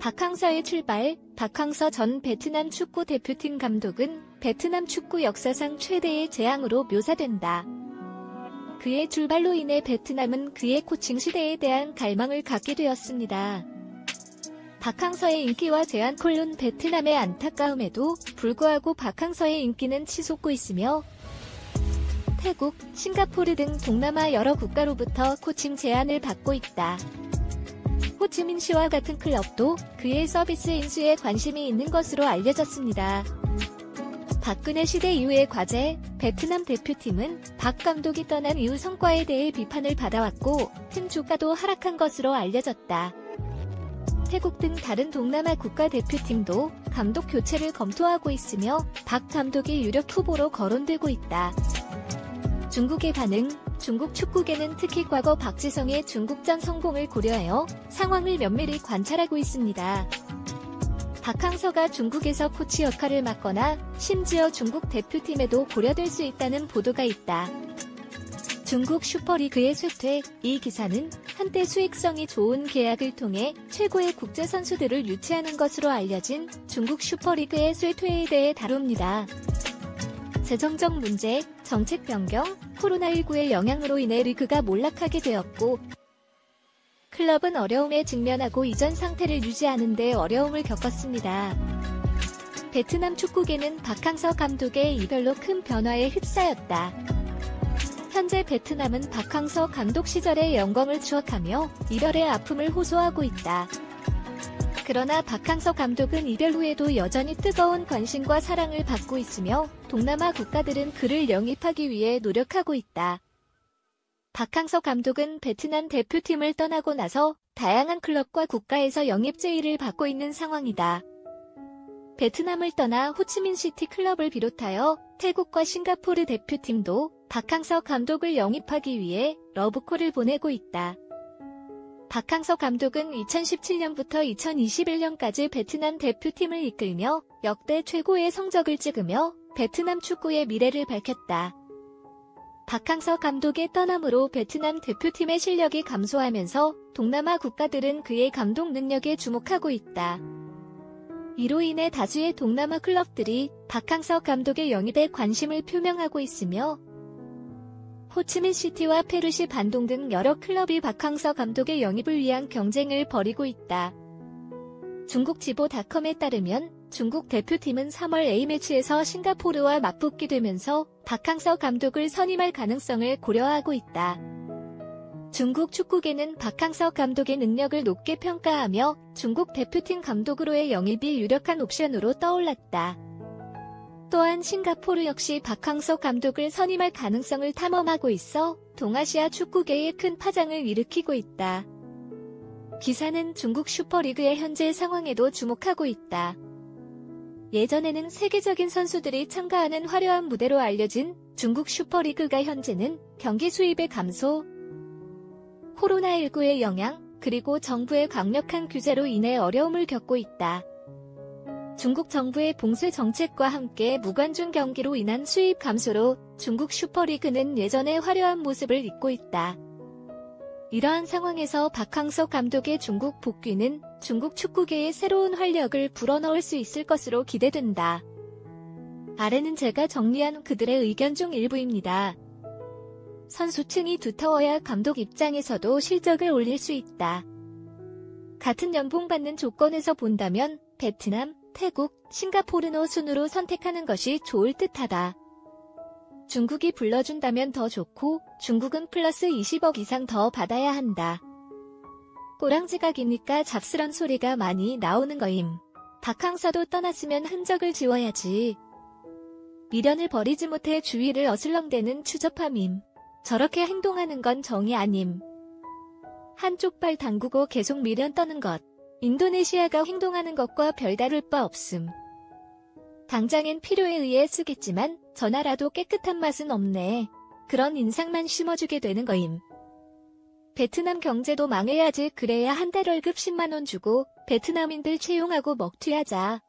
박항서의 출발. 박항서 전 베트남 축구 대표팀 감독은 베트남 축구 역사상 최대의 재앙으로 묘사된다. 그의 출발로 인해 베트남은 그의 코칭 시대에 대한 갈망을 갖게 되었습니다. 박항서의 인기와 제안콜론 베트남의 안타까움에도 불구하고 박항서의 인기는 치솟고 있으며 태국, 싱가포르 등 동남아 여러 국가로부터 코칭 제안을 받고 있다. 호치민시와 같은 클럽도 그의 서비스 인수에 관심이 있는 것으로 알려졌습니다. 박근혜 시대 이후의 과제. 베트남 대표팀은 박 감독이 떠난 이후 성과에 대해 비판을 받아왔고 팀 주가도 하락한 것으로 알려졌다. 태국 등 다른 동남아 국가 대표팀도 감독 교체를 검토하고 있으며 박 감독이 유력 후보로 거론되고 있다. 중국의 반응. 중국 축구계는 특히 과거 박지성의 중국전 성공을 고려하여 상황을 면밀히 관찰하고 있습니다. 박항서가 중국에서 코치 역할을 맡거나 심지어 중국 대표팀에도 고려될 수 있다는 보도가 있다. 중국 슈퍼리그의 쇠퇴. 이 기사는 한때 수익성이 좋은 계약을 통해 최고의 국제 선수들을 유치하는 것으로 알려진 중국 슈퍼리그의 쇠퇴에 대해 다룹니다. 재정적 문제, 정책 변경, 코로나19의 영향으로 인해 리그가 몰락하게 되었고 클럽은 어려움에 직면하고 이전 상태를 유지하는 데 어려움을 겪었습니다. 베트남 축구계는 박항서 감독의 이별로 큰 변화에 휩싸였다. 현재 베트남은 박항서 감독 시절의 영광을 추억하며 이별의 아픔을 호소하고 있다. 그러나 박항서 감독은 이별 후에도 여전히 뜨거운 관심과 사랑을 받고 있으며 동남아 국가들은 그를 영입하기 위해 노력하고 있다. 박항서 감독은 베트남 대표팀을 떠나고 나서 다양한 클럽과 국가에서 영입 제의를 받고 있는 상황이다. 베트남을 떠나 호치민시티 클럽을 비롯하여 태국과 싱가포르 대표팀도 박항서 감독을 영입하기 위해 러브콜을 보내고 있다. 박항서 감독은 2017년부터 2021년까지 베트남 대표팀을 이끌며 역대 최고의 성적을 찍으며 베트남 축구의 미래를 밝혔다. 박항서 감독의 떠남으로 베트남 대표팀의 실력이 감소하면서 동남아 국가들은 그의 감독 능력에 주목하고 있다. 이로 인해 다수의 동남아 클럽들이 박항서 감독의 영입에 관심을 표명하고 있으며 호치민시티와 페르시 반동 등 여러 클럽이 박항서 감독의 영입을 위한 경쟁을 벌이고 있다. 중국 지보닷컴에 따르면 중국 대표팀은 3월 A매치에서 싱가포르와 맞붙게 되면서 박항서 감독을 선임할 가능성을 고려하고 있다. 중국 축구계는 박항서 감독의 능력을 높게 평가하며 중국 대표팀 감독으로의 영입이 유력한 옵션으로 떠올랐다. 또한 싱가포르 역시 박항서 감독을 선임할 가능성을 탐험하고 있어 동아시아 축구계에 큰 파장을 일으키고 있다. 기사는 중국 슈퍼리그의 현재 상황에도 주목하고 있다. 예전에는 세계적인 선수들이 참가하는 화려한 무대로 알려진 중국 슈퍼리그가 현재는 경기 수입의 감소, 코로나19의 영향, 그리고 정부의 강력한 규제로 인해 어려움을 겪고 있다. 중국 정부의 봉쇄 정책과 함께 무관중 경기로 인한 수입 감소로 중국 슈퍼리그는 예전의 화려한 모습을 잊고 있다. 이러한 상황에서 박항서 감독의 중국 복귀는 중국 축구계에 새로운 활력을 불어넣을 수 있을 것으로 기대된다. 아래는 제가 정리한 그들의 의견 중 일부입니다. 선수층이 두터워야 감독 입장에서도 실적을 올릴 수 있다. 같은 연봉 받는 조건에서 본다면 베트남, 태국, 싱가포르 순으로 선택하는 것이 좋을 듯하다. 중국이 불러준다면 더 좋고 중국은 플러스 20억 이상 더 받아야 한다. 꼬랑지각이니까 잡스런 소리가 많이 나오는 거임. 박항서도 떠났으면 흔적을 지워야지. 미련을 버리지 못해 주위를 어슬렁대는 추접함임. 저렇게 행동하는 건 정이 아님. 한쪽 발 담그고 계속 미련 떠는 것. 인도네시아가 행동하는 것과 별다를 바 없음. 당장엔 필요에 의해 쓰겠지만 저 나라도 깨끗한 맛은 없네. 그런 인상만 심어주게 되는 거임. 베트남 경제도 망해야지. 그래야 한 달 월급 10만 원 주고 베트남인들 채용하고 먹튀하자.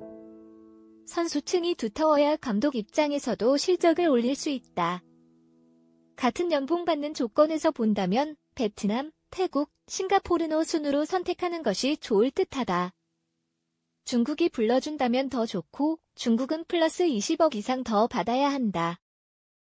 선수층이 두터워야 감독 입장에서도 실적을 올릴 수 있다. 같은 연봉 받는 조건에서 본다면 베트남, 태국, 싱가포르 순으로 선택하는 것이 좋을 듯하다. 중국이 불러준다면 더 좋고 중국은 플러스 20억 이상 더 받아야 한다.